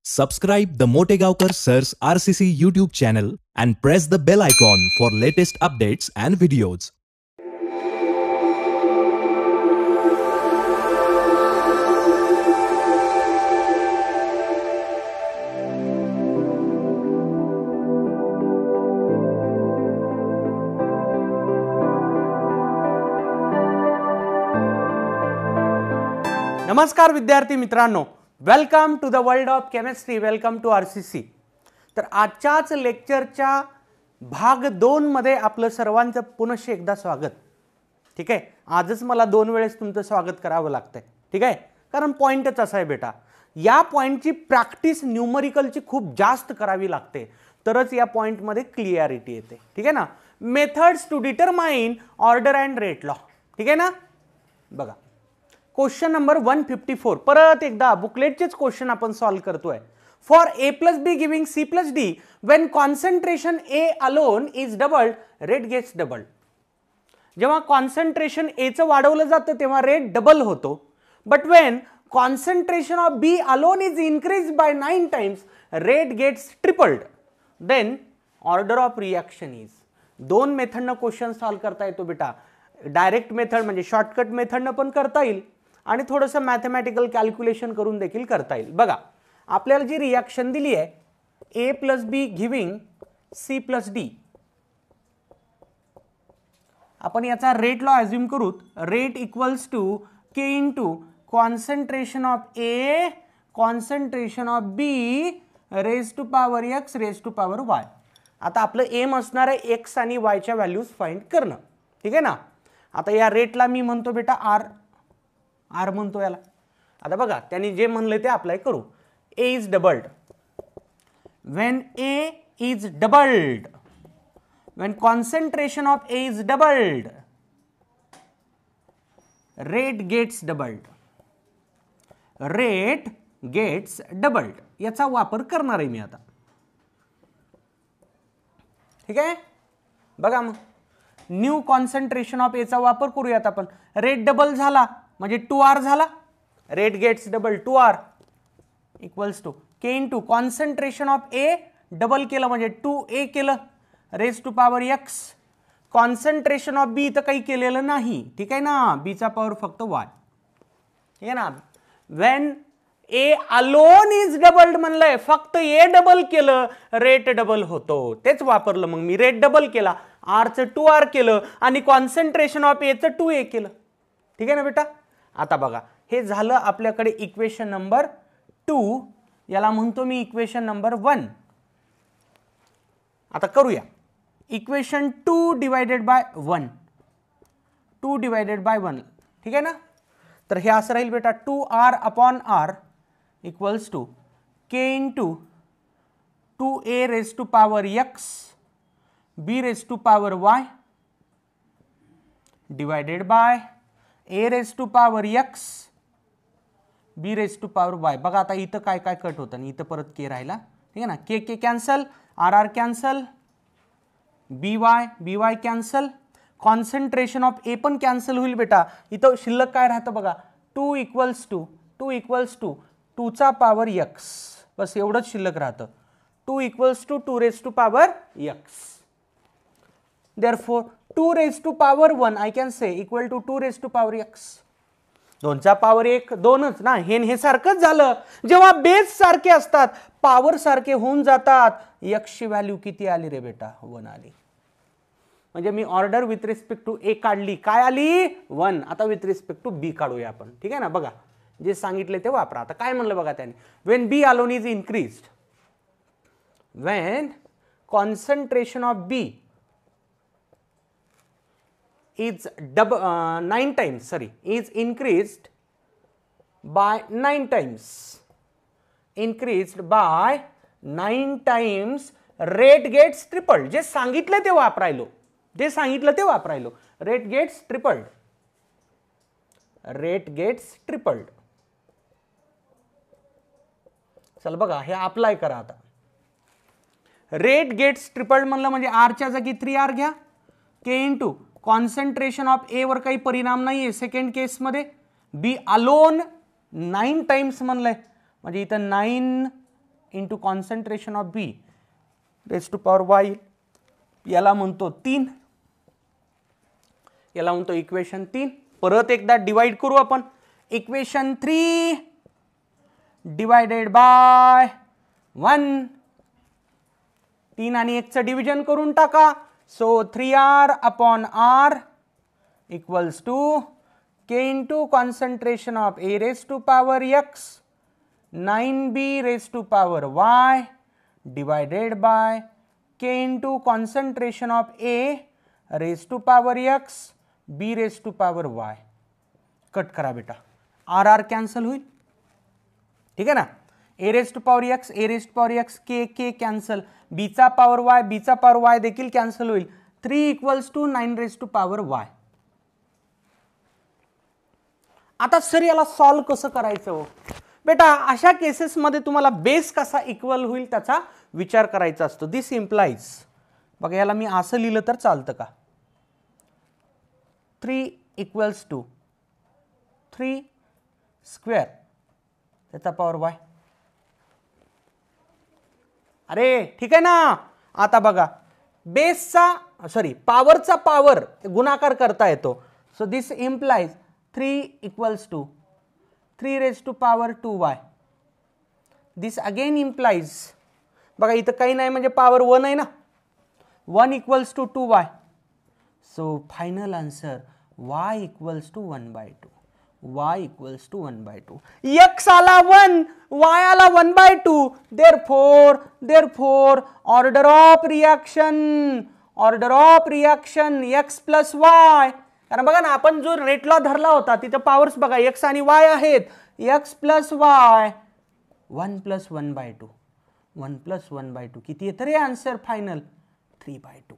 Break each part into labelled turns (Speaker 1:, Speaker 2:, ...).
Speaker 1: Subscribe the Motegaonkar Sir's RCC YouTube channel and press the bell icon for latest updates and videos.
Speaker 2: नमस्कार विद्यार्थी मित्रांनो, welcome to the world of chemistry, welcome to RCC. तर आजच्याच लेक्चरच्या भाग 2 मध्ये आपलं सर्वांचं पुनश्च एकदा स्वागत। ठीक आहे, आजच मला 2 वेळेस तुमचं स्वागत करावं लागतंय। ठीक आहे, कारण पॉइंटच असा आहे बेटा, या पॉइंटची प्रॅक्टिस न्यूमरिकलची खूप जास्त करावी लागते, तरच या पॉइंट मध्ये क्लिअरिटी येते। ठीक आहे ना। Methods to determine order and rate law. ठीक आहे ना। बघा क्वेश्चन नंबर 154, परत एकदा बुकलेटचेच क्वेश्चन आपण सॉल्व करतोय। For a plus b giving c plus d, when concentration a alone is doubled, rate gets doubled। जेव्हा कॉन्सन्ट्रेशन a चं वाढवलं जातं तेव्हा रेट डबल होतो, but when concentration of b alone is increased by 9 times, rate gets tripled, then order of reaction is। दोन मेथडनं question solve करता येतो बेटा। डायरेक्ट मेथड म्हणजे शॉर्टकट मेथडनं पण करता येईल आणि थोडंसं मॅथमॅटिकल कॅल्क्युलेशन करून देखील करता येईल। बघा आपल्याला जी रिएक्शन दिली आहे a plus b giving c plus d, आपण याचा रेट लॉ अज्युम करू। Rate equals to k into concentration of a concentration of b raise to power x raise to power y। आता आपलं एम असणार आहे x आणि y च्या values find करणं। ठीक आहे ना। आता या रेटला मी म्हणतो बेटा आर म्हणतो याला। आता बघा त्यांनी जे म्हणले ते अप्लाय करू। a is doubled, when a is doubled, when concentration of a is doubled, rate gets doubled, rate gets doubled. याचा वापर करणार आहे मी आता। ठीक आहे, बघा मग न्यू कॉन्सन्ट्रेशन ऑफ ए चा वापर करूयात आपण। रेट डबल झाला म्हणजे 2r झाला, rate gets double 2r equals to k into concentration of A double केलं म्हणजे 2a केलं raise to power x। Concentration of b तर काही केलेलं नाही, ठीक आहे ना, b चा पॉवर फक्त y। ठीक आहे ना। When a alone is doubled म्हणलंय, फक्त a डबल केलं रेट डबल होतो, तेच वापरलं मग मी। रेट डबल केला, r चं 2r केलं आणि कॉन्सन्ट्रेशन ऑफ a चं 2a केलं। ठीक आहे ना बेटा। आता बघा हे झालं आपल्याकडे इक्वेशन नंबर 2, याला म्हणतो मी इक्वेशन नंबर 1। आता करूया equation 2 divided by 1, 2 divided by 1। ठीक आहे ना। तर हे असं राहील बेटा 2r upon r equals to k into 2a raise to power x b raise to power y divided by a raise to power x b raise to power y। बघा आता इथं काय काय कट होतं आणि इथं परत k राहिला। ठीक आहे ना। k cancel, r cancel, by cancel, concentration of a पण कॅन्सल होईल बेटा। इथं शिल्लक काय राहतं बघा 2 इक्वल्स टू 2 चा पॉवर x, बस एवढंच शिल्लक राहतं। 2 equals to 2 raise to power x, therefore 2 raise to power 1 I can say equal to 2 raise to power x। 2 चा पॉवर 1 2च ना, हे सारखंच झालं। जेव्हा बेस सारखे असतात पॉवर सारखे होऊन जातात। x ची व्हॅल्यू किती आली रे बेटा 1 आली, म्हणजे मी order with respect to a काढली, काय आली 1। आता विथ रिस्पेक्ट टू b काढूया आपण। ठीक आहे ना। बघा जे सांगितले ते वापरा। आता काय म्हणलं बघा त्यांनी, when b alone is increased, when concentration of b is 9 times, is increased by 9 times, increased by 9 times, rate gets tripled। जे सांगितलं ते वापरायलो, rate gets tripled, rate gets tripled। चल बघा हे अप्लाय करा आता। रेट गेट्स ट्रिपल्ड म्हणलं म्हणजे r च्या जागी 3r घ्या, k इंटू कॉन्सन्ट्रेशन ऑफ ए वर काही परिणाम नाहीये सेकंड केस मध्ये, बी अलोन 9 टाइम्स म्हणलंय म्हणजे इथं 9 into concentration of B raise to power Y, याला म्हणतो 3, याला म्हणतो इक्वेशन 3. परत एकदा डिवाइड करू आपण. इक्वेशन 3 डिवायडेड बाय 1, 3 आणि 1 चं डिव्हिजन करून टाका. So 3r upon r equals to k into concentration of a raise to power x 9b raise to power y divided by k into concentration of a raise to power x b raise to power y. Cut करा बेटा, R R cancel होईल. ठीक आहे ना. a raise to power x, a raise to power x, k k cancel, b चा power y, b चा power y देखील cancel होईल. 3 equals to 9 raise to power y. आता सर याला सॉल्व कसं करायचं हो बेटा? अशा केसेसमध्ये तुम्हाला बेस कसा इक्वल होईल त्याचा विचार करायचा असतो. दिस इम्प्लाइज, बघा याला मी असं लिहिलं तर चालतं का? 3 इक्वल्स टू 3 स्क्वेअर त्याचा पॉवर वाय. अरे ठीक आहे ना. आता बघा बेसचा पॉवरचा पॉवर गुणाकार करता येतो. So this implies 3 equals to 3 raise to power 2y. This again implies, बघा इथं काही नाही म्हणजे पॉवर 1 आहे ना. 1 equals to 2y. So final answer y equals to 1/2. y equals to 1/2. x आला 1, y आला 1/2. therefore order of reaction x plus y. कारण बघा ना आपण जो रेट लॉ धरला होता तिथे पॉवर्स बघा x आणि y आहेत. x plus y 1 plus 1/2. 1 plus 1/2 किती येतं रे answer final? 3/2.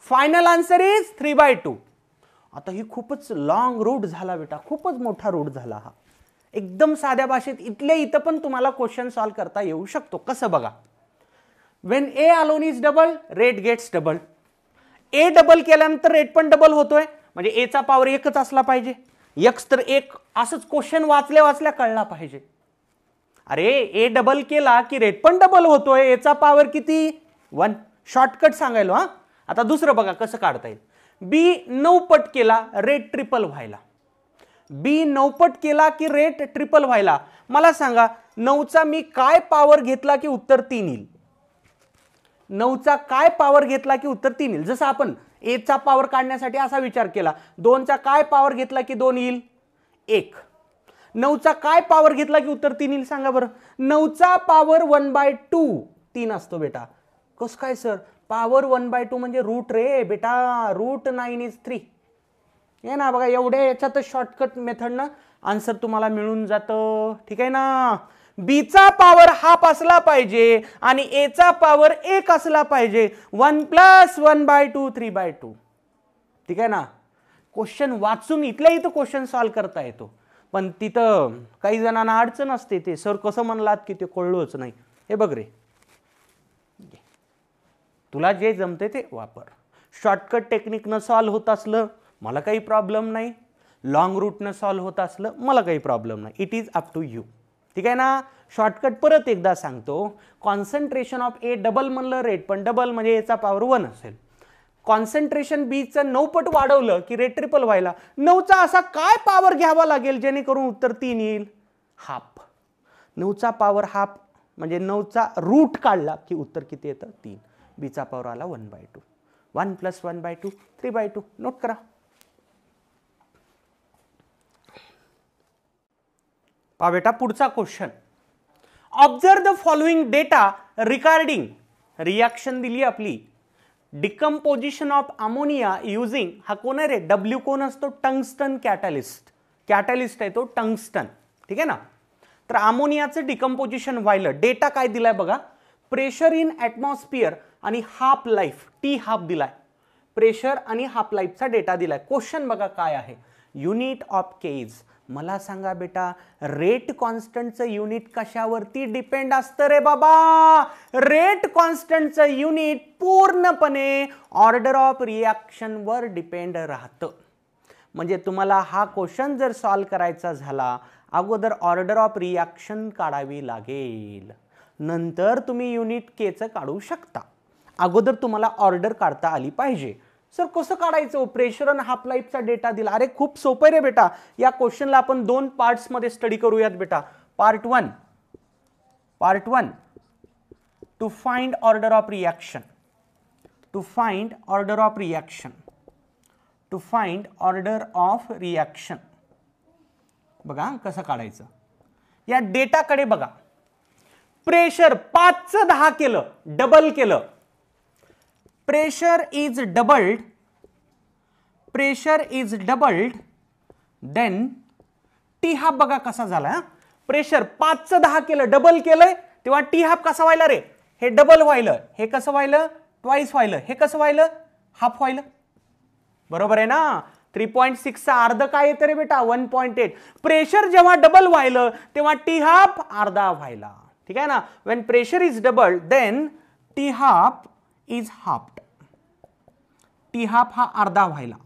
Speaker 2: Final answer is 3/2. आता ही खूपच लॉंग रूट झाला बेटा, खूपच मोठा रूट झाला हा. एकदम साध्या भाषेत इथले इथं पण तुम्हाला क्वेश्चन सॉल्व करता येऊ शकतो. कसं बघा, when A alone is double rate gets double. A double केल्यानंतर रेट पण डबल होतोय, म्हणजे ए चा पॉवर 1च असला पाहिजे. एक्स तर 1 असंच क्वेश्चन वाचल्या कळला पाहिजे. अरे ए डबल केला की रेट पण डबल होतोय, ए चा पॉवर किती? 1. शॉर्टकट सांगायलो हा. आता दुसरं बघा कसं काढता येईल. बी 9 पट केला रेट ट्रिपल व्हायला. बी 9 पट केला की रेट ट्रिपल व्हायला. मला सांगा 9चा मी काय पॉवर घेतला की उत्तर 3 येईल? 9चा काय पॉवर घेतला की उत्तर 3 येईल? जसं आपण ए चा पॉवर काढण्यासाठी असा विचार केला, 2चा काय पॉवर घेतला की 2 येईल? 1. 9चा काय पॉवर घेतला की उत्तर 3 येईल? सांगा बरं. 9चा पॉवर 1/2 3 असतो बेटा. कसं काय सर? पॉवर 1/2 म्हणजे रूट रे बेटा. Root 9 is 3. हे ना बघा, एवढ्या याच्यातच शॉर्टकट मेथडनं आन्सर तुम्हाला मिळून जातं. ठीक आहे ना. बी चा पॉवर हाफ असला पाहिजे आणि ए चा पॉवर 1 असला पाहिजे. 1 प्लस 1/2 3/2. ठीक आहे ना. क्वेश्चन वाचून इथल्या इथं क्वेश्चन सॉल्व करता येतो, पण तिथं काही जणांना अडचण असते. ते सर कसं म्हणलात की ते कळलंच नाही. हे बघ रे, तुला जे जमते ते वापर. शॉर्टकट टेक्निकनं सॉल्व होत असलं मला काही प्रॉब्लेम नाही, लॉंग रूटनं सॉल्व होत असलं मला काही प्रॉब्लेम नाही. It is up to you. ठीक आहे ना. शॉर्टकट परत एकदा सांगतो. कॉन्सन्ट्रेशन ऑफ ए डबल म्हणलं, रेट पण डबल म्हणजे एचा पॉवर 1 असेल. कॉन्सन्ट्रेशन बीचं 9 पट वाढवलं की रेट ट्रिपल व्हायला. 9चा असा काय पॉवर घ्यावा लागेल जेणेकरून उत्तर 3 येईल? हाफ. 9चा पॉवर हाफ म्हणजे 9चा रूट काढला की उत्तर किती येतं? 3. बीचा पॉवर आला 1/2. 1 प्लस 1/2 3/2. नोट करा. पहा बेटा पुढचा question. Observe the following data regarding reaction दिली आपली. डिकम्पोजिशन ऑफ अमोनिया युजिंग, हा कोण आहे रे? डब्ल्यू कोण असतो? Tungsten catalyst. कॅटलिस्ट आहे तो टंगस्टन. ठीक आहे ना. तर अमोनियाचं डिकम्पोजिशन व्हायलं. डेटा काय दिलाय बघा. प्रेशर इन ॲटमॉस्फिअर आणि हाफ लाईफ टी हाफ दिलाय. प्रेशर आणि हाफ लाईफचा डेटा दिलाय. क्वेश्चन बघा काय आहे. Unit of K's. मला सांगा बेटा रेट कॉन्स्टंटचं युनिट कशावरती डिपेंड असतं रे बाबा? रेट कॉन्स्टंटचं युनिट पूर्णपणे ऑर्डर ऑफ रिॲक्शन वर डिपेंड राहतं. म्हणजे तुम्हाला हा क्वेश्चन जर सॉल्व करायचा झाला, अगोदर ऑर्डर ऑफ रिॲक्शन काढावी लागेल. नंतर तुम्ही युनिट केचं काढू शकता. अगोदर तुम्हाला ऑर्डर काढता आली पाहिजे. सर कसं काढायचं? प्रेशर आणि हाफ लाईफचा डेटा दिला. अरे खूप सोपं आहे रे बेटा. या क्वेश्चनला आपण 2 पार्ट्समध्ये स्टडी करूयात बेटा. Part 1 to find order of reaction, to find order of reaction, to find order of reaction. बघा कसं काढायचं. या डेटाकडे बघा. प्रेशर 5चं 10 केलं, डबल केलं. Pressure is doubled, pressure is doubled, then T half बघा कसा झाला. प्रेशर 5चं 10 केलं, डबल केलंय, तेव्हा टी हाफ कसा व्हायला रे? हे डबल व्हायलं. हे कसं व्हायलं? ट्वाइस व्हायलं. हे कसं व्हायलं? हाफ व्हायलं. बरोबर आहे ना? 3.6चा अर्ध काय येतं रे बेटा? 1.8. प्रेशर जेव्हा डबल व्हायलं तेव्हा टी हाफ अर्धा व्हायला. ठीक आहे ना? When pressure is double then T half is halved. T half हा अर्धा व्हायला.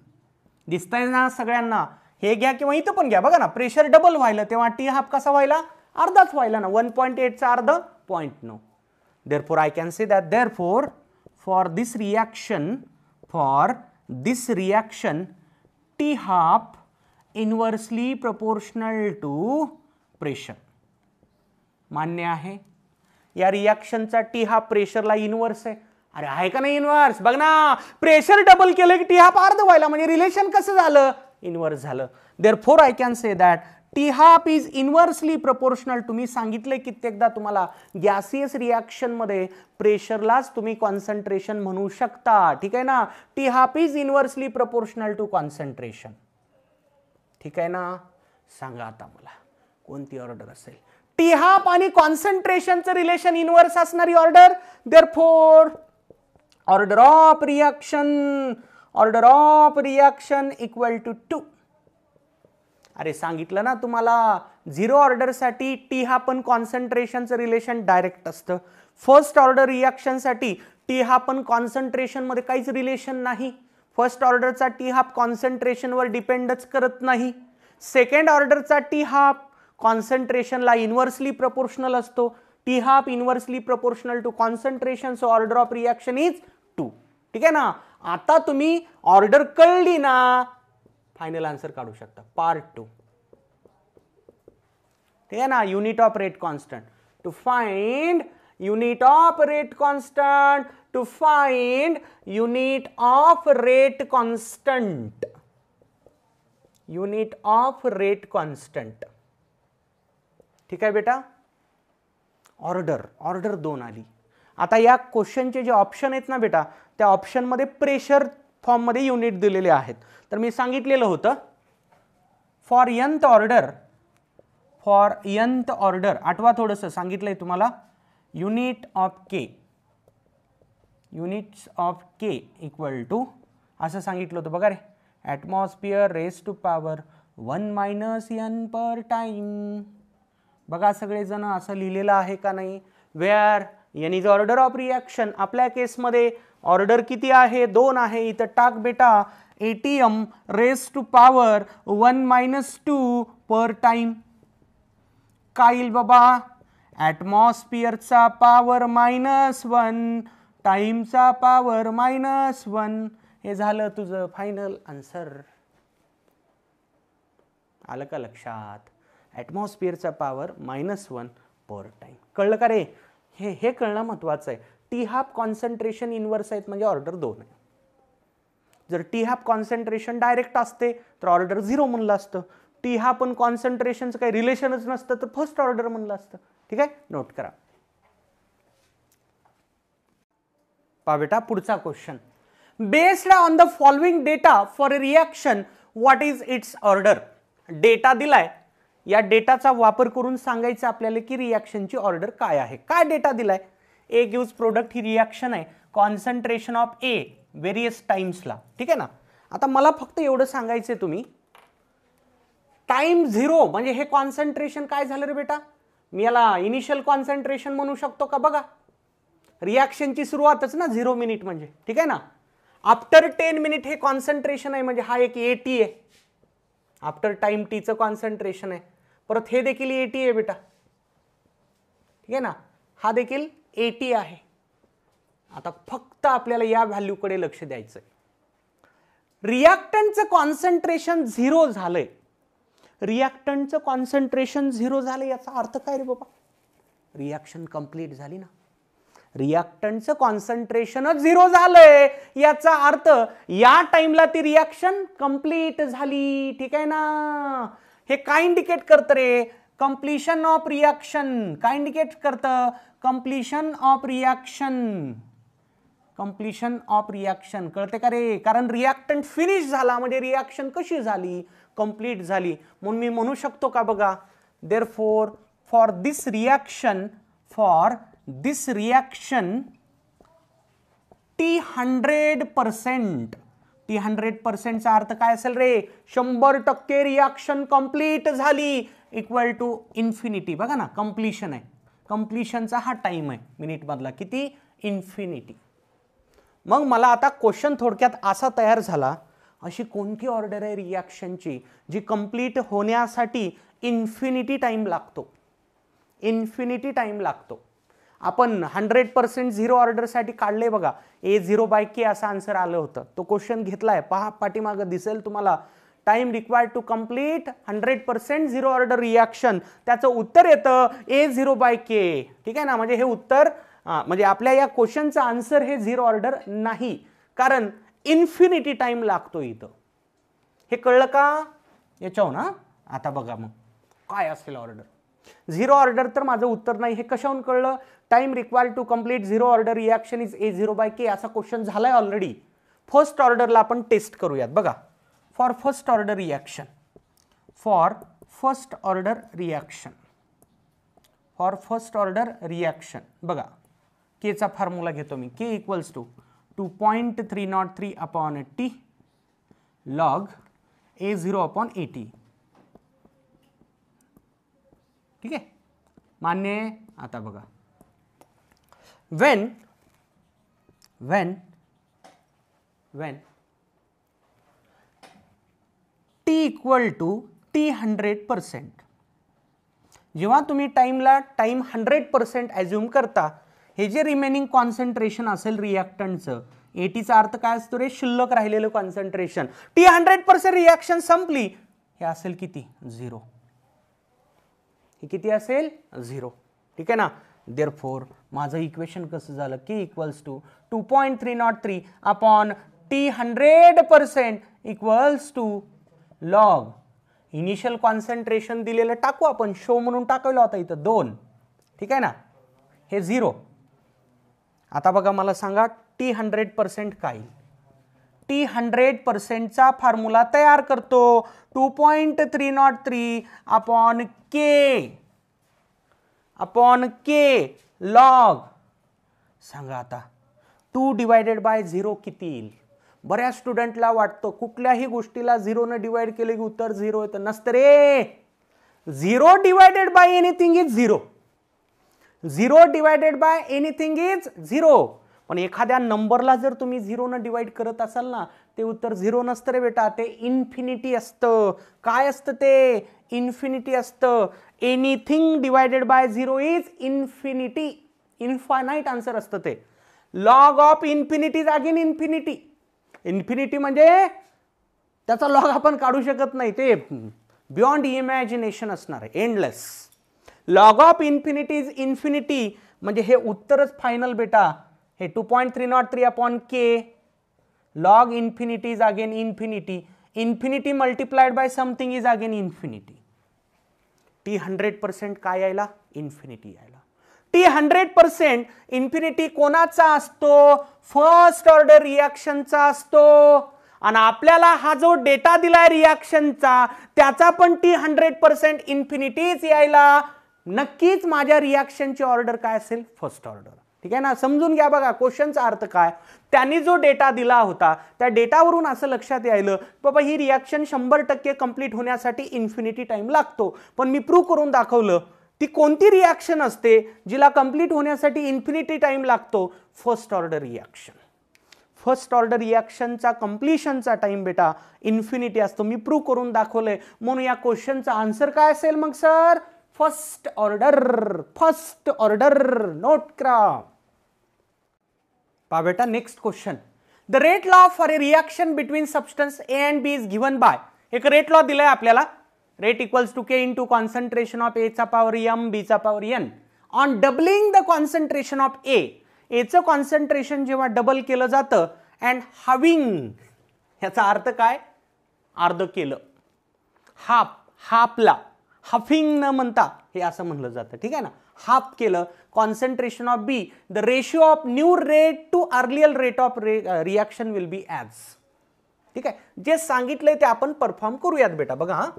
Speaker 2: दिसतंय ना सगळ्यांना? हे घ्या किंवा इथं पण घ्या. बघा ना, प्रेशर डबल व्हायलं तेव्हा टी हाफ कसा व्हायला? अर्धाच व्हायला ना. 1.8चा अर्ध 0.9. Therefore I can say that therefore for this reaction T half inversely proportional to pressure. मान्य आहे? या रिएक्शनचा टी हाफ प्रेशरला इनवर्स आहे. अरे आहे का नाही इनवर्स? बघ ना, प्रेशर डबल केलं की टी हाफ अर्ध व्हायला, म्हणजे रिलेशन कसं झालं? इनवर्स झालं. Therefore I can say that T half is inversely proportional. तुम्ही सांगितले कित्येकदा तुम्हाला गॅसियस रिएक्शन मध्ये प्रेशरलाच तुम्ही कॉन्सन्ट्रेशन म्हणू शकता. ठीक आहे ना? T half is inversely proportional to concentration. ठीक आहे ना? सांगा आता मला कोणती ऑर्डर असेल? टी हाफ आणि कॉन्सन्ट्रेशनचं रिलेशन इनवर्स असणारी order. Therefore order of reaction equal to 2. अरे सांगितलं ना तुम्हाला, 0 ऑर्डर साठी टी हाफ पण कॉन्सन्ट्रेशनचं रिलेशन डायरेक्ट असतं. फर्स्ट ऑर्डर रिएक्शन साठी टी हाफ पण कॉन्सन्ट्रेशन मध्ये काहीच रिलेशन नाही. फर्स्ट ऑर्डरचा टी हाफ कॉन्सन्ट्रेशनवर डिपेंडच करत नाही. सेकंड ऑर्डरचा टी हाफ कॉन्सन्ट्रेशनला इनवर्सली प्रोपोर्शनल असतो. T half inversely proportional to concentration. So order of reaction is 2. ठीक आहे ना? आता तुम्ही ऑर्डर कळली ना, फाइनल आंसर काढू शकता. पार्ट 2. ठीक आहे ना? Unit of rate constant to find unit of rate constant, to find unit of rate constant, unit of rate constant. ठीक आहे बेटा? ऑर्डर 2 आली. आता या क्वेश्चनचे जे ऑप्शन आहेत ना बेटा, त्या ऑप्शन मध्ये प्रेशर फॉर्म मध्ये युनिट दिलेले आहेत. तर मी सांगितलेलं होतं फॉर nth ऑर्डर, आठवा थोडंसं सांगितलंय तुम्हाला, units of K equal to असं सांगितलं होतं बघा रे, atmosphere raise to power 1 - n per time. बघा सगळेजण असं लिहिलेलं आहे का नाही? Where n is order of reaction. आपल्या केसमध्ये ऑर्डर किती आहे? 2 आहे. इथं टाक बेटा ATM raise to power 1 - 2 per time. काय येईल बाबा? ॲटमॉस्फिअरचा पॉवर -1, टाइमचा पॉवर -1. हे झालं तुझं फायनल आन्सर. आलं का लक्षात? ॲटमॉस्फिअरचा पॉवर -1 पर टाइम. कळलं का रे? हे कळणं महत्वाचं आहे. टी हाफ कॉन्सन्ट्रेशन इनवर्स आहेत म्हणजे ऑर्डर 2 आहे. जर टी हाफ कॉन्सन्ट्रेशन डायरेक्ट असते तर ऑर्डर 0 म्हणलं असतं. टी हाफ पण कॉन्सन्ट्रेशनचं काही रिलेशनच नसतं तर फर्स्ट ऑर्डर म्हणलं असतं. ठीक आहे? नोट करा. पहा बेटा पुढचा question. Based on the following data for a reaction what is it's order. Data दिलाय, या डेटाचा वापर करून सांगायचं आपल्याला की रिएक्शनची ऑर्डर काय आहे. काय डेटा दिलाय? A gives product he reaction आहे, कॉन्सन्ट्रेशन ऑफ ए व्हेरियस टाइम्सला. ठीक आहे ना? आता मला फक्त एवढं सांगायचंय, तुम्ही टाइम 0 म्हणजे हे कॉन्सन्ट्रेशन काय झालं रे बेटा? मी याला इनिशियल कॉन्सन्ट्रेशन म्हणू शकतो का? बघा रिएक्शनची सुरुवातच ना 0 मिनिट म्हणजे. ठीक आहे ना? आफ्टर 10 मिनिट हे कॉन्सन्ट्रेशन आहे म्हणजे हा एक AT आहे. आफ्टर टाइम टीचं कॉन्सन्ट्रेशन आहे. परत हे देखील AT आहे बेटा. ठीक आहे ना? हा देखील 80 आहे. आता फक्त आपल्याला या व्हॅल्यूकडे लक्ष द्यायचंय. रिॲक्टंटचं कॉन्सन्ट्रेशन 0 झालंय. रिॲक्टंटचं कॉन्सन्ट्रेशन 0 झालं याचा अर्थ काय रे बाबा? रिॲक्शन कंप्लीट झाली ना. रिॲक्टंटचं कॉन्सन्ट्रेशनच 0 झालंय याचा अर्थ या टाइमला ती रिॲक्शन कंप्लीट झाली. ठीक आहे ना. हे काय इंडिकेट करतं रे? Completion of reaction. काय इंडिकेट करतं? Completion of reaction. Completion of reaction. कळते का रे? कारण रिॲक्टंट फिनिश झाला म्हणजे रिॲक्शन कशी झाली? कंप्लीट झाली. म्हणून मी म्हणू शकतो का बघा, therefore for this reaction T 100%. T 100%चा अर्थ काय असेल रे? 100% रिॲक्शन कंप्लीट झाली इक्वल टू इन्फिनिटी. बघा ना, कंप्लीशन आहे. कंप्लीशनचा हा टाइम आहे मिनिट मधला किती? इन्फिनिटी. मग मला आता क्वेश्चन थोडक्यात असा तयार झाला, अशी कोणती ऑर्डर आहे रिॲक्शनची जी कंप्लीट होण्यासाठी इन्फिनिटी टाइम लागतो? इन्फिनिटी टाइम लागतो. आपण 100% झिरो ऑर्डरसाठी काढले बघा, A0/K असं आन्सर आलं होतं. तो क्वेश्चन घेतलाय पहा, पाठीमागं दिसेल तुम्हाला. Time required to complete 100% zero order reaction. त्याचं उत्तर येतं A0/K. ठीक आहे ना. म्हणजे हे उत्तर म्हणजे आपल्या या क्वेश्चनचं आन्सर हे झिरो ऑर्डर नाही, कारण इन्फिनिटी टाइम लागतो इथं. हे कळलं का याच्यावर ना? आता बघा मग काय असेल ऑर्डर. झिरो ऑर्डर तर माझं उत्तर नाही. हे कशावरून कळलं? Time required to complete zero order reaction is A0/K असा क्वेश्चन झालाय ऑलरेडी. फर्स्ट ऑर्डरला आपण टेस्ट करूयात. बघा, for first order reaction, for first order reaction, for first order reaction बघा, केचा फॉर्म्युला घेतो मी. K equals to 2.303 upon T log A0 upon AT. ठीक आहे, मान्य आहे. आता बघा, when T equal to T 100%, जेव्हा तुम्ही टाइमला टाइम 100% ॲज्युम करता, हे जे रिमेनिंग कॉन्सन्ट्रेशन असेल रिॲक्टंटचं, ATचा अर्थ काय असतो रे? शिल्लक राहिलेलं कॉन्सन्ट्रेशन. T 100% रिॲक्शन संपली, हे असेल किती? 0. हे किती असेल? 0. ठीक आहे ना. देअरफॉर माझं इक्वेशन कसं झालं? K equals to 2.303 upon T 100% equals to log initial concentration दिलेलं टाकू आपण, शो म्हणून टाकलं होता इथं 2. ठीक आहे ना. हे 0. आता बघा, मला सांगा T 100% काय? T 100%चा फॉर्म्युला तयार करतो. 2.303 अपॉन K लॉग. सांगा आता 2 डिवायडेड बाय 0 किती येईल? बऱ्याच स्टुडंटला वाटतं कुठल्याही गोष्टीला 0 ने डिवाइड केले की उत्तर 0 येतं. नसतं रे. 0 divided by anything is 0. 0 divided by anything is 0. पण एखाद्या नंबरला जर तुम्ही 0 ने डिवाइड करत असाल ना, ते उत्तर 0 नसतं रे बेटा, ते इन्फिनिटी असतं. काय असतं ते? इन्फिनिटी असतं. Anything divided by 0 is infinity. Infinite answer असतं ते. Log of infinity is again infinity. Infinity म्हणजे त्याचा लॉग आपण काढू शकत नाही, ते बियॉन्ड इमॅजिनेशन असणार आहे, endless. Log of infinity is infinity म्हणजे हे उत्तरच फायनल बेटा. हे 2.303 upon K log infinity is again infinity. Infinity multiplied by something is again infinity. T 100% काय यायला? इन्फिनिटी यायला. T 100% इन्फिनिटी कोणाचा असतो? फर्स्ट ऑर्डर रिॲक्शनचा असतो. आणि आपल्याला हा जो डेटा दिलाय रिॲक्शनचा, त्याचा पण T 100% इन्फिनिटीच यायला. नक्कीच माझ्या रिॲक्शनची ऑर्डर काय असेल? First order. ठीक आहे ना. समजून घ्या. बघा क्वेश्चनचा अर्थ काय, त्यांनी जो डेटा दिला होता त्या डेटावरून असं लक्षात यायलं बाबा ही रिॲक्शन 100% कंप्लीट होण्यासाठी इन्फिनिटी टाइम लागतो. पण मी प्रूव्ह करून दाखवलं ती कोणती रिॲक्शन असते जिला कंप्लीट होण्यासाठी इन्फिनिटी टाइम लागतो? First order reaction. First order रिॲक्शनचा कंप्लीशनचा टाइम बेटा इन्फिनिटी असतो. मी प्रूव्ह करून दाखवलंय. म्हणून या क्वेश्चनचा आन्सर काय असेल मग सर? फर्स्ट ऑर्डर नोट करा. पहा बेटा next question. The rate law for a reaction between substance A and B is given by. एक रेट लॉ दिलाय आपल्याला. Rate equals to K into concentration of A चा पॉवर एम बी चा power N on doubling the concentration of A. एचं concentration जेव्हा double केलं जातं and having, याचा अर्थ काय, अर्ध केलं. हाफला हाफिंग न म्हणता हे असं म्हणलं जातं. ठीक आहे ना. हाफ केलं concentration of B, the ratio of new rate to earlier rate of reaction will be as. ठीक आहे. जे सांगितलंय ते आपण परफॉर्म करूयात बेटा. बघा हा,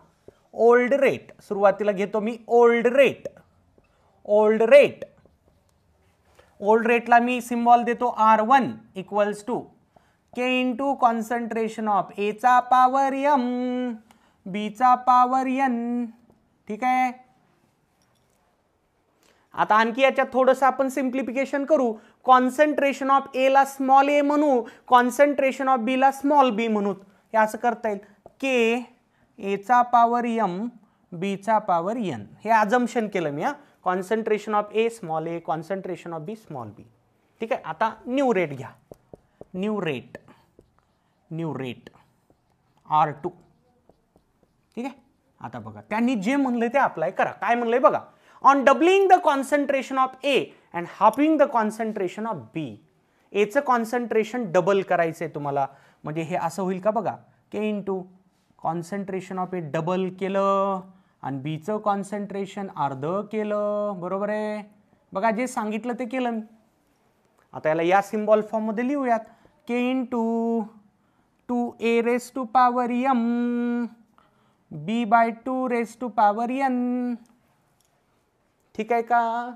Speaker 2: ओल्ड रेट सुरुवातीला घेतो मी. ओल्ड रेटला मी सिम्बॉल देतो R1 equals to K into concentration of A चा पॉवर एम बी चा पॉवर एन. ठीक आहे. आता आणखी याच्यात थोडंसं आपण सिम्प्लिफिकेशन करू. कॉन्सन्ट्रेशन ऑफ ए ला स्मॉल ए म्हणू, कॉन्सन्ट्रेशन ऑफ बी ला स्मॉल बी म्हणू. हे असं करता येईल. के ए चा पॉवर एम बी चा पॉवर एन. हे अजम्पशन केलं मी. Concentration of A small A, concentration of B small B. ठीक आहे. आता न्यू रेट घ्या. New rate R2. ठीक आहे. आता बघा त्यांनी जे म्हणले ते अप्लाय करा. काय म्हणलंय बघा. On doubling the concentration of A and halving the concentration of B. एचं कॉन्सन्ट्रेशन डबल करायचंय तुम्हाला. म्हणजे हे असं होईल का बघा. K into concentration of A double केलं आणि बीचं कॉन्सन्ट्रेशन अर्ध केलं. बरोबर आहे. बघा जे सांगितलं ते केलं मी. आता याला या सिम्बॉल फॉर्म मध्ये लिहूयात. K into 2a raise to power M B by 2 raise to power N. ठीक आहे का.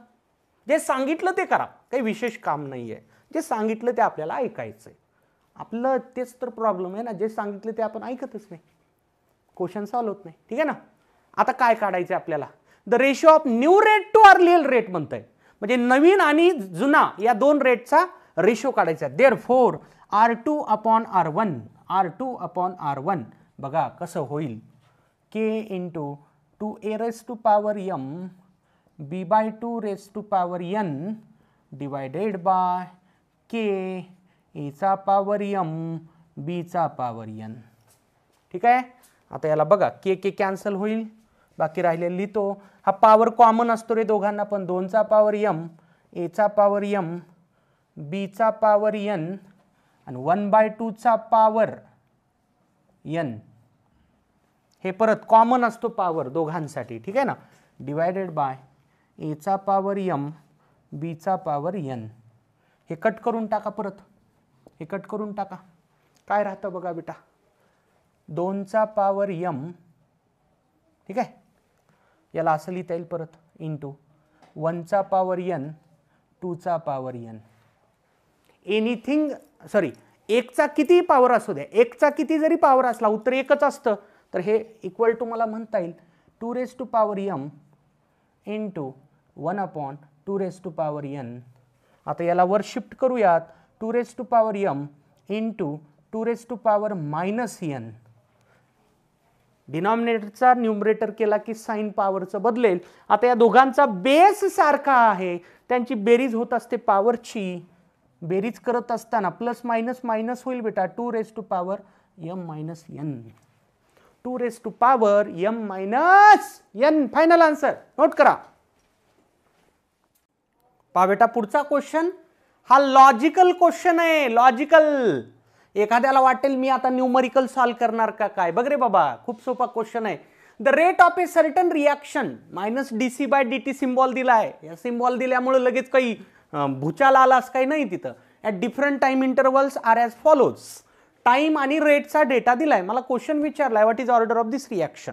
Speaker 2: जे सांगितलं ते करा. काही विशेष काम नाहीये. जे सांगितलं ते आपल्याला ऐकायचंय. आपलं तेच तर प्रॉब्लेम आहे ना. जे सांगितलं ते आपण ऐकतच नाही. क्वेश्चन सॉल्व्ह होत नाही. ठीक आहे ना. आता काय काढायचं आपल्याला. The ratio of new rate to earlier rate म्हणतंय. म्हणजे नवीन आणि जुना या दोन रेटचा रेशिओ काढायचा. देअरफॉर R2 अपॉन R1 बघा कसं होईल. K into 2a raise to power M B by 2 raise to power N divided by K A चा पॉवर एम बी चा पॉवर एन. ठीक आहे. आता याला बघा के कॅन्सल होईल. बाकी राहिलेलं लिहितो. हा पॉवर कॉमन असतो रे दोघांना पण. 2 चा पॉवर एम ए चा पॉवर एम बी चा पॉवर एन आणि 1/2 चा पॉवर एन. हे परत कॉमन असतो पॉवर दोघांसाठी. ठीक आहे ना. डिवायडेड बाय ए चा पॉवर एम बी चा पॉवर एन. हे कट करून टाका. परत हे कट करून टाका. काय राहतं बघा बेटा. 2 चा पॉवर एम. ठीक आहे. याला असं लिहिता येईल परत. इंटू 1 चा पॉवर एन 2 चा पॉवर एन. एनिथिंग सॉरी 1 चा किती पॉवर असू द्या. 1 चा किती जरी पॉवर असला उत्तर एकच असतं तर हे इक्वल टू मला म्हणता येईल 2 raise to power M into 1/2 raise to power N. आता याला वर शिफ्ट करूयात. 2 raise to power M into 2 raise to power minus N. डिनॉमिनेटरचा न्यूमरेटर केला की साइन पॉवरचं बदलेल. आता या दोघांचा बेस सारखा आहे. त्यांची बेरीज होत असते पॉवरची. बेरीज करत असताना प्लस मायनस मायनस होईल बेटा. 2 raise to power M minus N. 2 raise to power M minus N. Final answer note करा. पहा बेटा पुढचा क्वेश्चन हा लॉजिकल क्वेश्चन आहे. लॉजिकल. एखाद्याला वाटेल मी आता न्यूमरिकल सॉल्व करणार का काय. बघ रे बाबा खूप सोपा क्वेश्चन आहे. The rate of a certain reaction minus dc/dt symbol दिलाय. या सिम्बॉल दिल्यामुळे लगेच काही भूचाल आला असं काही नाही तिथं. At different time intervals are as follows. Time आणि रेटचा डेटा दिलाय. मला क्वेश्चन विचारलाय what is order of this reaction.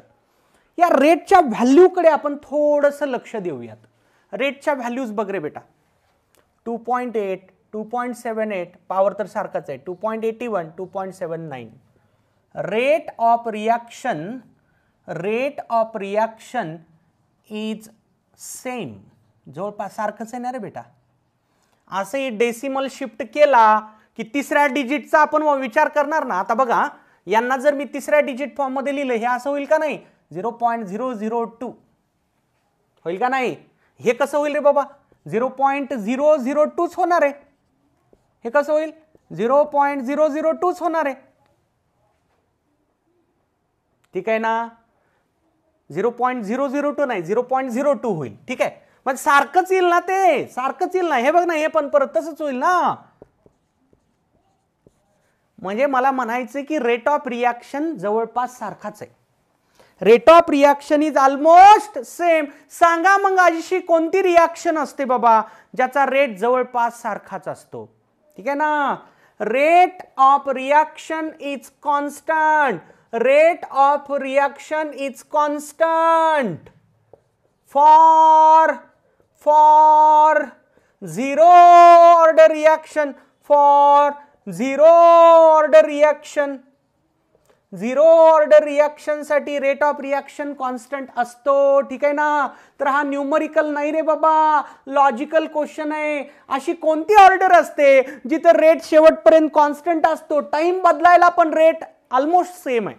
Speaker 2: या रेटच्या व्हॅल्यूकडे आपण थोडंसं लक्ष देऊयात. रेटच्या व्हॅल्यूज बघ रे बेटा. 2.8 2.78 पॉवर तर सारखाच आहे. 2.81 2.79. Rate of reaction is same. जवळपास सारखंच आहे ना रे बेटा. असं डेसिमल शिफ्ट केला की तिसऱ्या डिजिटचा आपण विचार करणार ना. आता बघा यांना जर मी तिसऱ्या डिजिट फॉर्म मध्ये लिहिलं हे असं होईल का नाही. 0.002 होईल का नाही? हे कसं होईल रे बाबा? 0.002च होणार आहे. हे कसं होईल? 0.002च होणार आहे. ठीक आहे ना? 0.002 नाही 0.02 होईल. ठीक आहे, मग सारखंच येईल ना, ते सारखंच येईल ना. हे बघ ना, हे पण परत तसंच होईल ना. म्हणजे मला म्हणायचं की रेट ऑफ रिॲक्शन जवळपास सारखाच आहे. Rate of reaction is almost same. सांगा मग अशी कोणती रिॲक्शन असते बाबा ज्याचा रेट जवळपास सारखाच असतो? ठीक आहे ना? Rate of reaction is constant. Rate of reaction is constant for zero order reaction. For zero order reaction. Zero order reaction साठी रेट ऑफ रिॲक्शन कॉन्स्टंट असतो. ठीक आहे ना? तर हा न्यूमरिकल नाही रे बाबा, लॉजिकल क्वेश्चन आहे. अशी कोणती ऑर्डर असते जिथे रेट शेवटपर्यंत कॉन्स्टंट असतो, टाइम बदलायला पण रेट ऑलमोस्ट सेम आहे?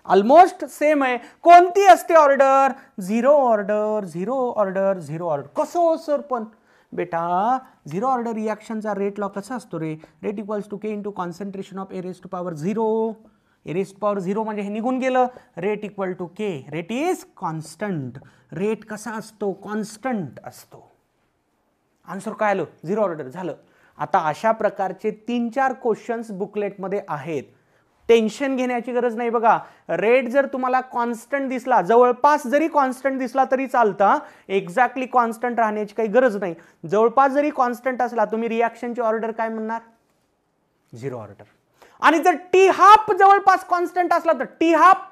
Speaker 2: ऑलमोस्ट सेम आहे. कोणती असते ऑर्डर? Zero order. Zero order. Zero order. कसं हो सर? पण बेटा झिरो ऑर्डर रिॲक्शनचा रेट लॉ कसा असतो रे? Rate equals to K into concentration of A raise to power 0. A raise to power 0 म्हणजे हे निघून गेलं. Rate equal to K. Rate is constant. Rate कसा असतो? कॉन्स्टंट असतो. आन्सर काय आलं? Zero order. झालं. आता अशा प्रकारचे 3-4 क्वेश्चन्स बुकलेटमध्ये आहेत. टेन्शन घेण्याची गरज नाही. बघा, रेट जर तुम्हाला कॉन्स्टंट दिसला, जवळपास जरी कॉन्स्टंट दिसला तरी चालतं. एक्झॅक्टली कॉन्स्टंट राहण्याची काही गरज नाही. जवळपास जरी कॉन्स्टंट असला, तुम्ही रिॲक्शनची ऑर्डर काय म्हणणार? Zero order. आणि जर टी हाफ जवळपास कॉन्स्टंट असला तर T half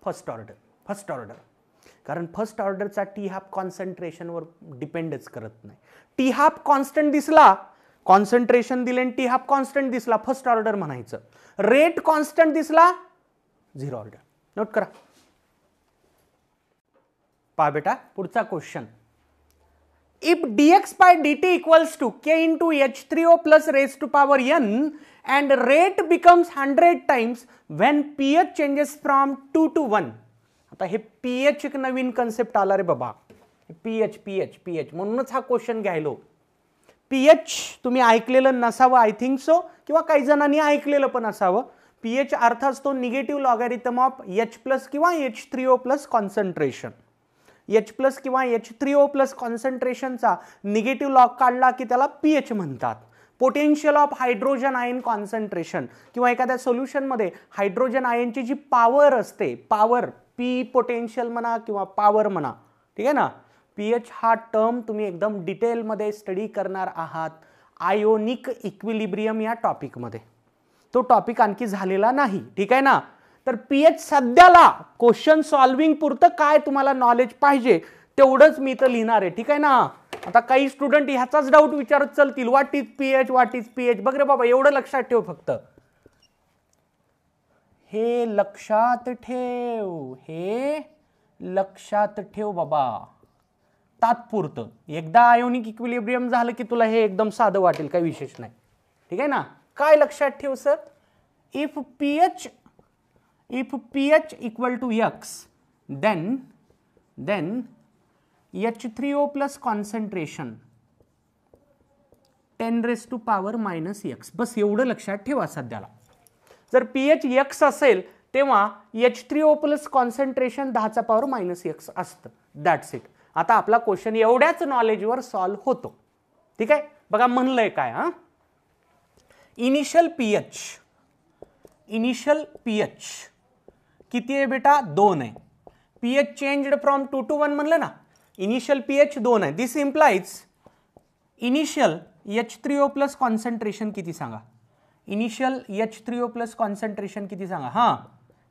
Speaker 2: first order. First order, कारण फर्स्ट ऑर्डरचा टी हाफ कॉन्सन्ट्रेशनवर डिपेंडच करत नाही. टी हाफ कॉन्स्टंट दिसला, कॉन्सन्ट्रेशन दिले आणि टी हाफ कॉन्स्टंट दिसला, फर्स्ट ऑर्डर म्हणायचं. रेट कॉन्स्टंट दिसला, झिरो ऑर्डर. नोट करा. पहा बेटा, पुढचा question. If dx by dt equals to k into H3O plus raised to power n and rate becomes 100 times when pH changes from 2 to 1. आता हे pH एक नवीन concept आला रे बाबा. pH म्हणूनच हा क्वेश्चन घ्यायलो. pH तुम्ही ऐकलेलं नसावं, आय थिंक सो, किंवा काही जणांनी ऐकलेलं पण असावं. pH अर्थ असतो negative logarithm of H plus किंवा H3O plus concentration. H plus किंवा H3O प्लस कॉन्सन्ट्रेशनचा निगेटिव्ह लॉग काढला की त्याला pH म्हणतात. Potential of hydrogen ion concentration, किंवा एखाद्या सोल्युशनमध्ये हायड्रोजन आयनची जी पॉवर असते, पॉवर पी पोटेन्शियल म्हणा किंवा पॉवर म्हणा. ठीक आहे ना? pH हा टर्म तुम्ही एकदम डिटेलमध्ये स्टडी करणार आहात आयोनिक इक्विलिब्रियम या टॉपिकमध्ये. तो टॉपिक आणखी झालेला नाही. ठीक आहे ना? तर pH सध्याला क्वेश्चन सॉल्विंग पुरतं काय तुम्हाला नॉलेज पाहिजे तेवढंच मी इथं लिहिणार आहे. ठीक आहे ना? आता काही स्टुडंट ह्याचाच डाऊट विचारत चलतील, what is pH, what is pH. बघ रे बाबा, एवढं लक्षात ठेव. फक्त हे लक्षात ठेव, हे लक्षात ठेव बाबा, तात्पुरतं. एकदा आयोनिक इक्विलिब्रियम झालं की तुला हे एकदम साधं वाटेल, काही विशेष नाही. ठीक आहे ना? काय लक्षात ठेव sir? If pH equal to x, then H3O plus concentration 10 raised to power minus x. बस एवढं लक्षात ठेवा सध्याला. जर pH x असेल तेव्हा H3O plus concentration 10 power minus x असतं. That's it. आता आपला क्वेश्चन एवढ्याच नॉलेजवर सॉल्व्ह होतो. ठीक आहे? बघा म्हणलंय काय. इनिशियल pH किती आहे बेटा? 2 आहे. pH चेंज्ड फ्रॉम 2 to 1 म्हणलं ना. इनिशियल pH 2 आहे. This implies initial H3O plus concentration किती सांगा? इनिशियल H3O प्लस कॉन्सन्ट्रेशन किती सांगा? हां,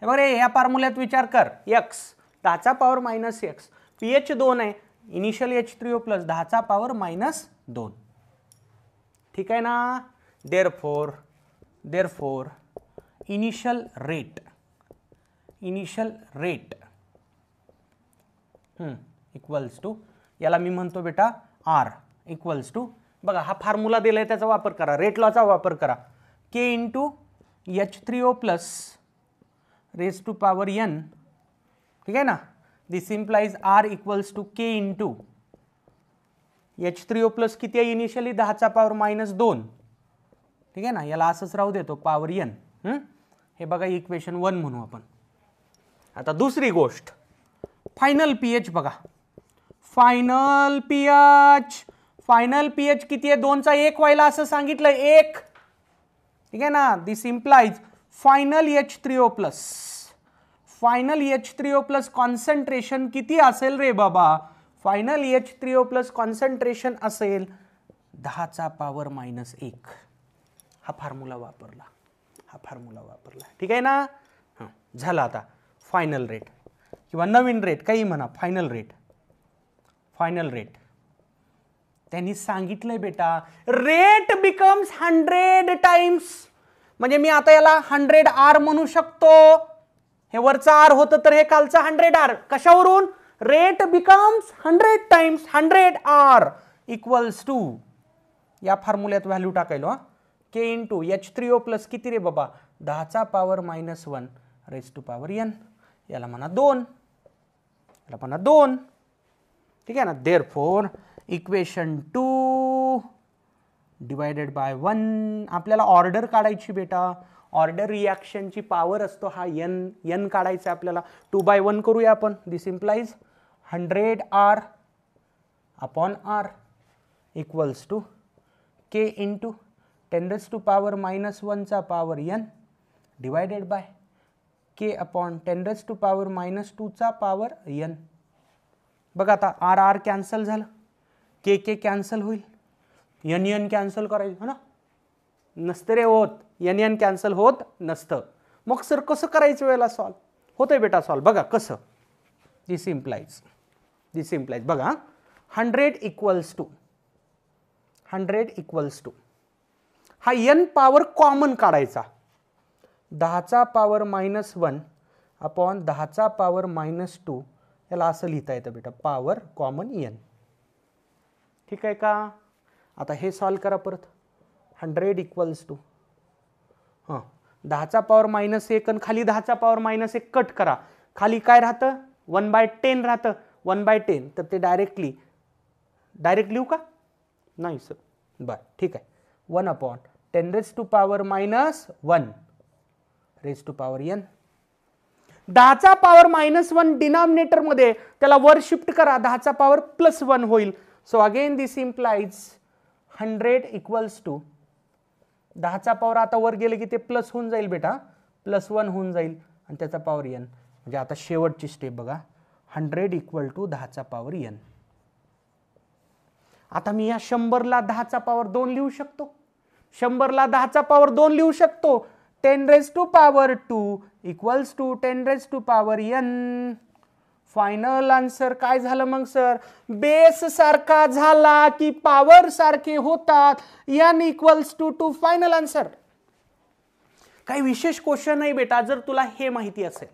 Speaker 2: हे बघ रे, या फॉर्म्युल्यात विचार कर. x 10 power minus x. pH 2 आहे. Initial H3O plus 10 power minus 2. ठीक आहे ना? Therefore initial rate equals to, याला मी म्हणतो बेटा R इक्वल्स टू, बघा हा फॉर्म्युला दिलाय त्याचा वापर करा, रेट लॉचा वापर करा. K into H3O plus raise to power n. ठीक आहे ना? This implies R equals to K into H3O plus किती आहे इनिशियली 10⁻⁻2. ठीक आहे ना, याला असंच राहू देतो पॉवर n. हे बघा इक्वेशन 1 म्हणू आपण. आता दुसरी गोष्ट फायनल पीएच बघा. फायनल पीएच किती आहे 2चा 1 व्हायला असं सांगितलं 1. ठीक आहे ना, this implies final H3O plus concentration किती असेल रे बाबा. फायनल H3O प्लस कॉन्सन्ट्रेशन असेल 10⁻⁻1. हा फॉर्म्युला वापरला. ठीक आहे ना. झालं आता फायनल रेट किंवा नवीन रेट काही म्हणा. फायनल रेट त्यांनी सांगितलंय बेटा रेट बिकम्स 100 टाइम्स. म्हणजे मी आता याला 100 R म्हणू शकतो. हे वरचा R होतं तर हे खालचा 100 R. कशावरून rate becomes 100 times 100 R equals to या फॉर्म्युल्यात व्हॅल्यू टाकायलो K इंटू H3O प्लस किती रे बाबा 10⁻⁻1 रेज टू पॉवर n. याला म्हणा 2. ठीक आहे ना. Therefore equation 2 divided by 1. आपल्याला ऑर्डर काढायची बेटा. ऑर्डर रिॲक्शनची पॉवर असतो हा n काढायचा आपल्याला. 2/1 करूया आपण. This implies 100 R upon R equals to K into 10⁻⁻1 चा power n divided by K upon 10⁻⁻2 चा पॉवर n. बघा आता R कॅन्सल झालं, K कॅन्सल होईल, n कॅन्सल करायचं हो ना. नसतं रे होत, n कॅन्सल होत नसतं. मग सर कसं करायचं वेळेला सॉल्व होतंय बेटा सॉल्व. बघा कसं. दिस इम्प्लाइज बघा 100 इक्वल्स टू हा n पॉवर कॉमन काढायचा 10⁻⁻1 अपॉन 10⁻⁻2. याला असं लिहिता येतं बेटा पॉवर कॉमन n. ठीक आहे का. आता हे सॉल्व करा परत. 100 इक्वल्स टू 10⁻⁻1 आणि खाली 10⁻⁻1 कट करा. खाली काय राहतं 1/10 राहतं. 1/10 तर ते डायरेक्ट लिहू का नाही सर. बरं ठीक आहे. 1 upon 10⁻⁻1 raise to power n. 10⁻⁻1 denominator मध्ये त्याला वर शिफ्ट करा 10⁻+1 होईल. So again this implies 100 equals to 10 आता वर गेले की ते प्लस होऊन जाईल बेटा. +1 होऊन जाईल आणि त्याचा पॉवर n. म्हणजे आता शेवटची स्टेप बघा 100 इक्वल टू 10⁻n. आता मी या 100ला 10⁻2 लिहू शकतो. 100ला 10⁻2 लिहू शकतो. 10⁻2 equals to 10⁻n. Final answer काय झालं मग सर. बेस सारखा झाला की पॉवर सारखे होतात. n equals to final answer. काही विशेष क्वेश्चन नाही बेटा जर तुला हे माहिती असेल.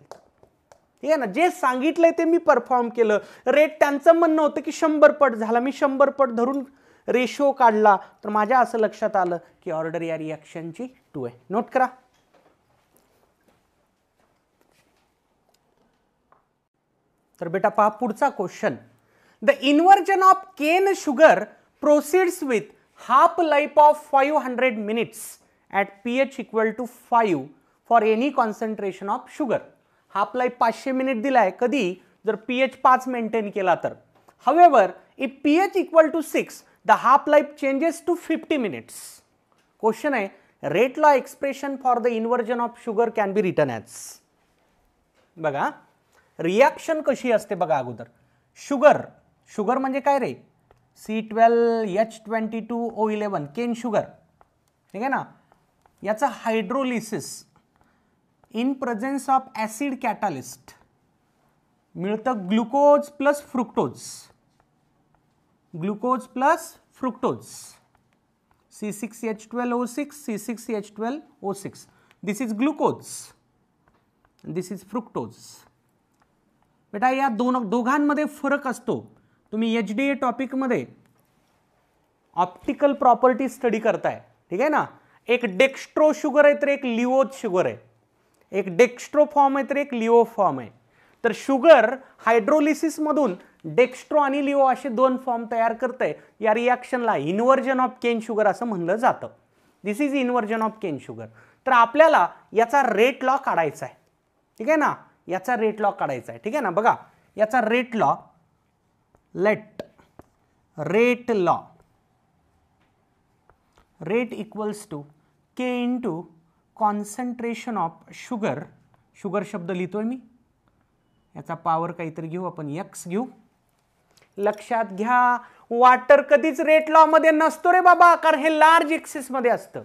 Speaker 2: ठीक आहे ना. जे सांगितलंय ते मी परफॉर्म केलं. रेट त्यांचं म्हणणं होतं की 100 पट झाला. मी 100 पट धरून रेशो काढला तर माझ्या असं लक्षात आलं की ऑर्डर या रिॲक्शनची 2 आहे. नोट करा. तर बेटा पहा पुढचा question. The inversion of cane sugar proceeds with half life of 500 minutes at pH equal to 5 for any concentration of sugar. Half life 500 minute दिलाय कधी जर pH 5 मेंटेन केला तर. However if pH equal to 6 the half life changes to 50 minutes. Question आहे rate law expression for the inversion of sugar can be written as. बघा reaction कशी असते बघा. अगोदर शुगर म्हणजे काय रे C12H22O11 केन शुगर. ठीक आहे ना. याचा hydrolysis in presence of acid catalyst मिळतं glucose plus fructose C6H12O6 this is glucose this is fructose. बेटा या दोघांमध्ये फरक असतो. तुम्ही HDA टॉपिकमध्ये ऑप्टिकल प्रॉपर्टी स्टडी करताय. ठीक आहे ना. एक डेक्स्ट्रो शुगर आहे तर एक लिओज शुगर आहे. एक डेक्स्ट्रो फॉर्म आहे तर एक लिओ फॉर्म आहे. तर शुगर हायड्रोलिसिसमधून डेक्स्ट्रो आणि लिओ असे दोन फॉर्म तयार करते. या रिॲक्शनला इन्व्हर्जन ऑफ केन शुगर असं म्हणलं जातं. This is inversion of cane sugar. तर आपल्याला याचा रेट लॉ काढायचा आहे. ठीक आहे ना, याचा रेट लॉ काढायचा आहे. ठीक आहे ना, बघा याचा rate law, let rate law, rate equals to K into concentration of sugar. Sugar शब्द लिहितोय मी, याचा पॉवर काहीतरी घेऊ आपण, एक्स घेऊ. लक्षात घ्या वॉटर कधीच रेट लॉ मध्ये नसतो रे बाबा, कारण हे लार्ज एक्सेस मध्ये असतं.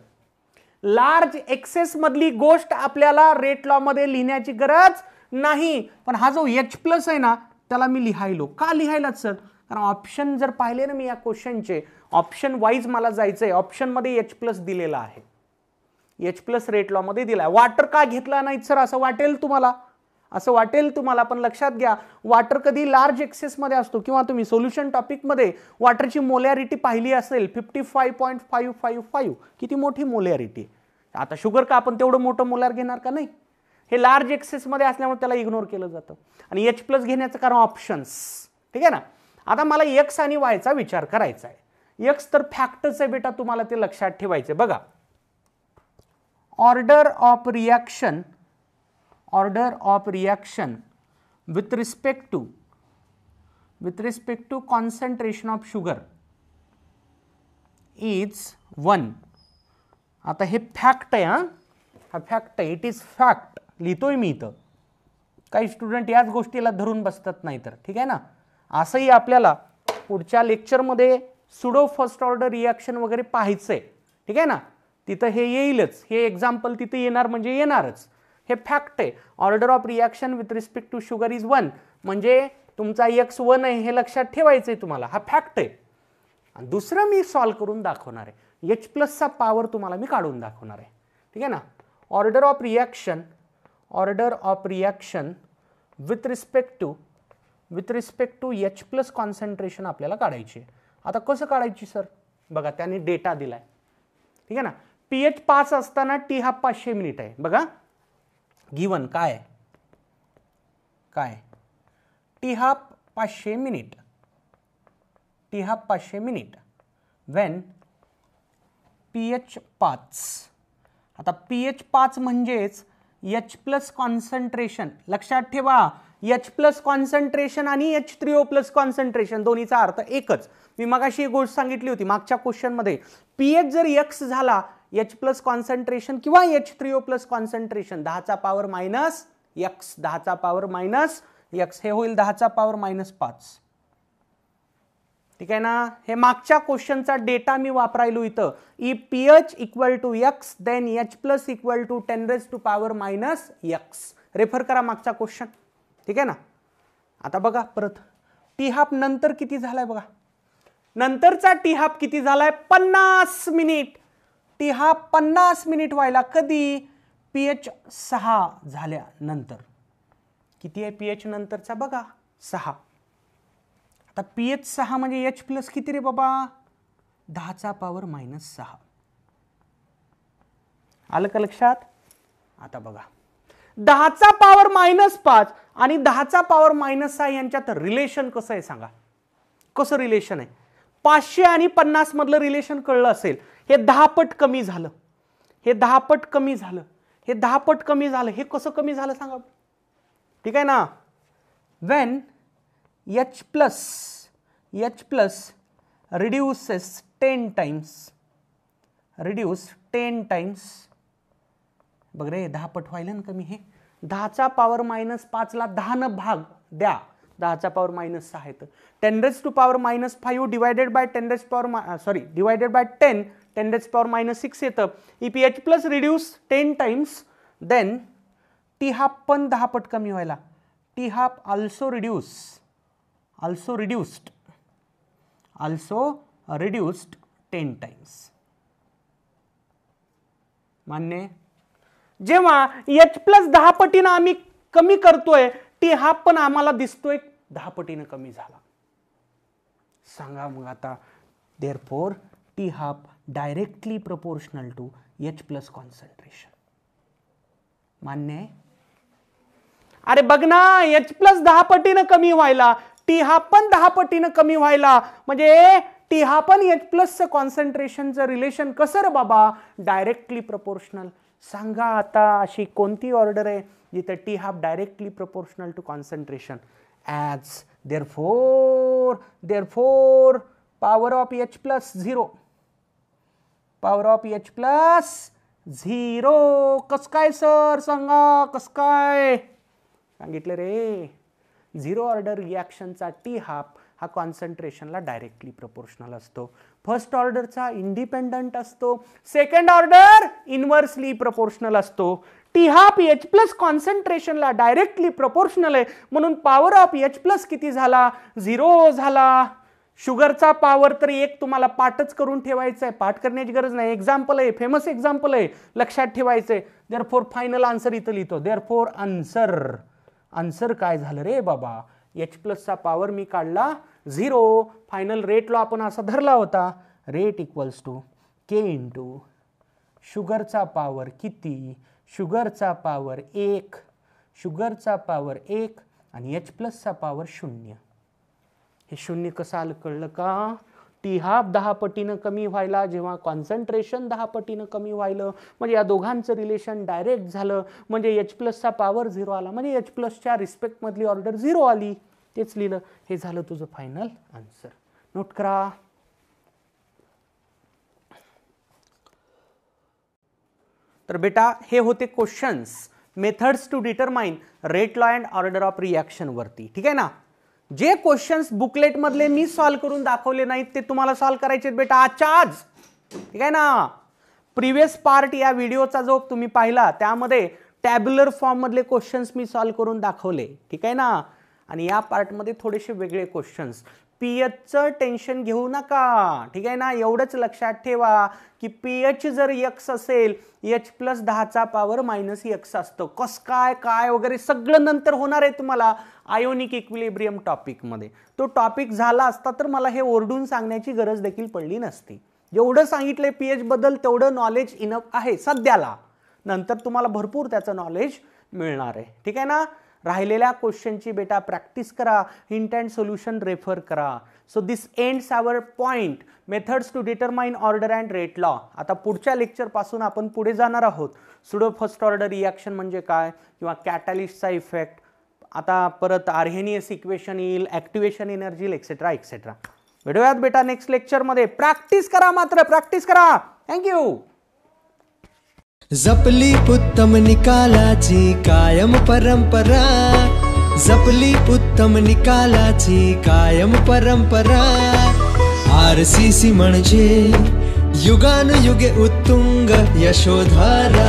Speaker 2: लार्ज एक्सेस मधली गोष्ट आपल्याला रेट लॉ मध्ये लिहिण्याची गरज नाही. पण हा जो एच प्लस आहे ना त्याला मी लिहायलो. का लिहायला सर? कारण ऑप्शन जर पाहिले ना मी या क्वेश्चनचे, ऑप्शन वाईज मला जायचंय. ऑप्शन मध्ये एच प्लस दिलेला आहे, एच प्लस रेट लॉ मध्ये दिलाय. वॉटर का घेतला नाही सर असं वाटेल तुम्हाला, असं वाटेल तुम्हाला. पण लक्षात घ्या वॉटर कधी लार्ज एक्सेस मध्ये असतो, किंवा तुम्ही सोल्युशन टॉपिक मध्ये वॉटरची मोलॅरिटी पाहिली असेल 55.555. किती मोठी मोलॅरिटी. आता शुगर का आपण तेवढं मोठं मोलार घेणार का? नाही. हे लार्ज एक्सेस मध्ये असल्यामुळे त्याला इग्नोर केलं जातं. आणि एच प्लस घेण्याचं कारण ऑप्शन्स. ठीक आहे ना. आता मला एक्स आणि वायचा विचार करायचा आहे. एक्स तर फॅक्टच आहे बेटा, तुम्हाला ते लक्षात ठेवायचे. बघा order of reaction, order of reaction with respect to concentration of sugar is 1. आता हे फॅक्ट आहे, हा फॅक्ट आहे, इट इज फॅक्ट लिहितोय मी इथं. काही स्टुडंट याच गोष्टीला धरून बसतात नाही तर. ठीक आहे ना. असंही आपल्याला पुढच्या लेक्चरमध्ये सुडो फर्स्ट ऑर्डर रिॲक्शन वगैरे पाहायचंय. ठीक आहे ना, तिथं हे येईलच, हे एक्झाम्पल तिथे येणार म्हणजे येणारच. हे फॅक्ट आहे. Order of reaction with respect to sugar is 1, म्हणजे तुमचा एक्स 1 आहे हे लक्षात ठेवायचंय तुम्हाला. हा फॅक्ट आहे. आणि दुसरं मी सॉल्व्ह करून दाखवणार आहे. एच प्लसचा पॉवर तुम्हाला मी काढून दाखवणार आहे. ठीक आहे ना. Order of reaction, order of reaction with respect to H plus concentration आपल्याला काढायची. आता कसं काढायची सर? बघा त्यांनी डेटा दिलाय. ठीक आहे ना. पीएच 5 असताना टी हा 500 मिनिट आहे. बघा गिवन काय T half 500 minute, T half 500 minute when pH 5. आता pH 5 म्हणजेच H प्लस कॉन्सन्ट्रेशन. लक्षात ठेवा H प्लस कॉन्सन्ट्रेशन आणि H3O प्लस कॉन्सन्ट्रेशन दोन्हीचा अर्थ एकच. मी मगाशी एक गोष्ट सांगितली होती मागच्या क्वेश्चन मध्ये. pH जर x झाला H प्लस कॉन्सन्ट्रेशन किंवा H3O प्लस कॉन्सन्ट्रेशन 10चा पॉवर मायनस x, 10चा पॉवर मायनस x, हे होईल 10चा पॉवर मायनस 5. ठीक आहे ना. हे मागच्या क्वेश्चनचा डेटा मी वापरायलो इथं. If pH equal to x then H plus equal to 10 raise to power minus x. Refer करा मागचा क्वेश्चन. ठीक आहे ना. आता बघा परत टी हाफ नंतर किती झालाय बघा. नंतरचा टी हाफ किती झालाय? 50 मिनिट. टी हाफ 50 मिनिट व्हायला कधी? pH 6 झाल्यानंतर. किती आहे pH नंतरचा बघा? 6. आता pH 6 म्हणजे H प्लस किती रे बाबा? 10चा पॉवर मायनस 6. आलं का लक्षात? आता बघा 10चा पॉवर मायनस 5 आणि 10चा पॉवर मायनस 6 यांच्यात रिलेशन कसं आहे सांगा? कसं रिलेशन आहे? 500 आणि 50 मधलं रिलेशन कळलं असेल. हे 10 पट कमी झालं, हे 10 पट कमी झालं, हे 10 पट कमी झालं. हे कसं कमी झालं सांगा? ठीक आहे ना. When H plus reduces 10 times, reduce 10 times. बघ रे 10 पट व्हायला ना कमी. हे 10चा पॉवर मायनस 5 ला 10 न भाग द्या, 10चा पॉवर मायनस 6 येतं. 10 raise to power minus 5 divided by 10 raise power divided by 10 raise power minus 6 येतं. If H plus reduce 10 times then T half पण 10 पट कमी व्हायला. T half also reduced 10 times. मान्य? जेव्हा H प्लस 10 पटीनं आम्ही कमी करतोय, टी हाफ पण आम्हाला दिसतोय 10 पटीनं कमी झाला. सांगा मग आता therefore T half directly proportional to H plus concentration. मान्य आहे? अरे बघ ना, H प्लस 10 पटीनं कमी व्हायला, टी हा पण 10 पटीनं कमी व्हायला, म्हणजे टी हा पण H प्लसचं कॉन्सन्ट्रेशनचं रिलेशन कसं रे बाबा, डायरेक्टली प्रपोर्शनल. सांगा आता अशी कोणती ऑर्डर आहे जिथे T half directly proportional to concentration. As therefore power of H plus 0, power of H plus 0. कस काय सर, सांगा कस काय. सांगितलं रे, 0 ऑर्डर रिॲक्शनचा टी हाफ हा कॉन्सन्ट्रेशनला डायरेक्टली प्रपोर्शनल असतो. फर्स्ट ऑर्डरचा इंडिपेंडंट असतो, सेकंड ऑर्डर इन्व्हर्सली प्रपोर्शनल असतो. टी हाफ H प्लस कॉन्सन्ट्रेशनला डायरेक्टली प्रपोर्शनल आहे, म्हणून पॉवर ऑफ H प्लस किती झाला, 0 झाला. शुगरचा पॉवर तर एक तुम्हाला पाठच करून ठेवायचा आहे, पाठ करण्याची गरज नाही, एक्झाम्पल आहे, फेमस एक्झाम्पल आहे, लक्षात ठेवायचंय. देअरफोर फायनल आन्सर इथं लिहितो. देअरफोर आन्सर काय झालं रे बाबा, H प्लसचा पॉवर मी काढला 0. फायनल रेट लॉ आपण असा धरला होता, rate equals to K into शुगरचा पॉवर किती, शुगरचा पॉवर 1, शुगरचा पॉवर 1 आणि H प्लसचा पॉवर 0. हे 0 कसं आलं कळलं का, टी हाफ 10 पटीनं कमी व्हायला जेव्हा कॉन्सन्ट्रेशन 10 पटीनं कमी व्हायलं, म्हणजे या दोघांचं रिलेशन डायरेक्ट झालं, म्हणजे H प्लसचा पॉवर 0 आला, म्हणजे H प्लसच्या रिस्पेक्टमधली ऑर्डर 0 आली. तेच लिहिलं. हे झालं तुझं फायनल आन्सर. नोट करा. तर बेटा हे होते questions, methods to determine rate law and order of reaction वरती. ठीक आहे ना. जे क्वेश्चन्स बुकलेट मधले मी सॉल्व करून दाखवले नाहीत ते तुम्हाला सॉल्व करायचे बेटा आजच्या आज. ठीक आहे ना. प्रिव्हियस पार्ट या व्हिडिओचा जो तुम्ही पाहिला त्यामध्ये टॅब्युलर फॉर्म मधले क्वेश्चन्स मी सॉल्व करून दाखवले. ठीक आहे ना. आणि या पार्टमध्ये थोडेसे वेगळे क्वेश्चन्स. पीएचचं टेन्शन घेऊ नका. ठीक आहे ना. एवढंच लक्षात ठेवा की पीएच जर x असेल, H प्लस 10चा पॉवर मायनस x असतो. कस काय काय वगैरे सगळं नंतर होणार आहे तुम्हाला आयोनिक इक्विलिब्रियम टॉपिकमध्ये. तो टॉपिक झाला असता तर मला हे ओरडून सांगण्याची गरज देखील पडली नसती. जेवढं सांगितलंय पीएच बद्दल तेवढं नॉलेज इनफ आहे सध्याला. नंतर तुम्हाला भरपूर त्याचं नॉलेज मिळणार आहे. ठीक आहे ना. राहिलेल्या क्वेश्चनची बेटा प्रॅक्टिस करा, हिंट अँड सोल्युशन रेफर करा. So this ends our point methods to determine order and rate law. आता पुढच्या लेक्चर पासून आपण पुढे जाणार आहोत. सुडो फर्स्ट ऑर्डर रिॲक्शन म्हणजे काय, किंवा कॅटलिस्टचा इफेक्ट, आता परत आर्हेनियस इक्वेशन येईल, ॲक्टिवेशन एनर्जी येईल, एक्सेट्रा एक्सेट्रा. भेटूयात बेटा नेक्स्ट लेक्चरमध्ये. प्रॅक्टिस करा, मात्र प्रॅक्टिस करा. थँक्यू.
Speaker 3: जपली उत्तम निकालाची कायम परंपरा, जपली उत्तम निकालाची कायम परंपरा. RCC म्हणजे युगानुयुगे उत्तुंग यशोधारा.